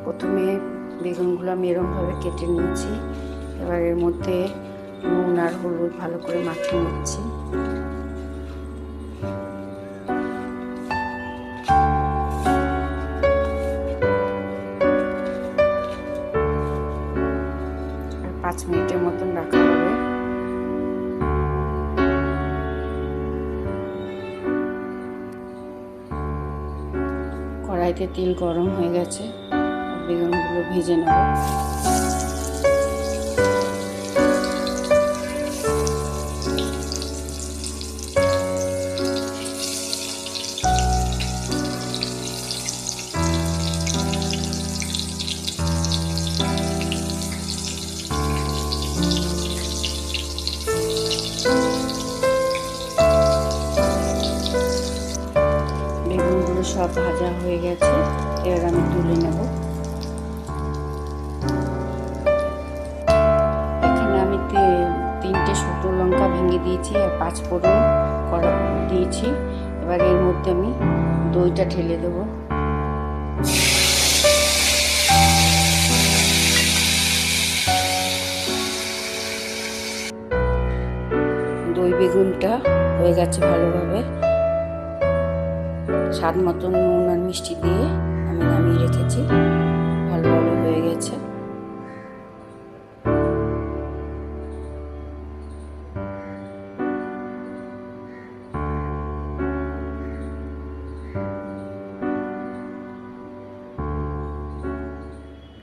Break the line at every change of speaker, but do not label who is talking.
প্রথমে বেগুনগুলো আমি এরমভাবে কেটে নিয়েছি। এবার এর মধ্যে নুন আর হলুদ ভালো করে মাখিয়ে নিচ্ছি। আর 5 মিনিটের মতন রাখা হবে। কড়াইতে তেল গরম হয়ে গেছে, বেগুনগুলো ভেজে নেব। বেগুনগুলো সব ভাজা হয়ে গেছে, এবার আমি তুলে নেব। এখানে আমি 3টে শুকনো লঙ্কা ভেঙে দিয়েছি আর 5 ফোড়ন করা দিয়েছি। এবার এর মধ্যে আমি দইটা ঢেলে দেব। দই বেগুনটা হয়ে গেছে ভালোভাবে। স্বাদ মতন নুন আর মিষ্টি দিয়ে আমি নামিয়ে রেখেছি, ভালোভাবে হয়ে গেছে।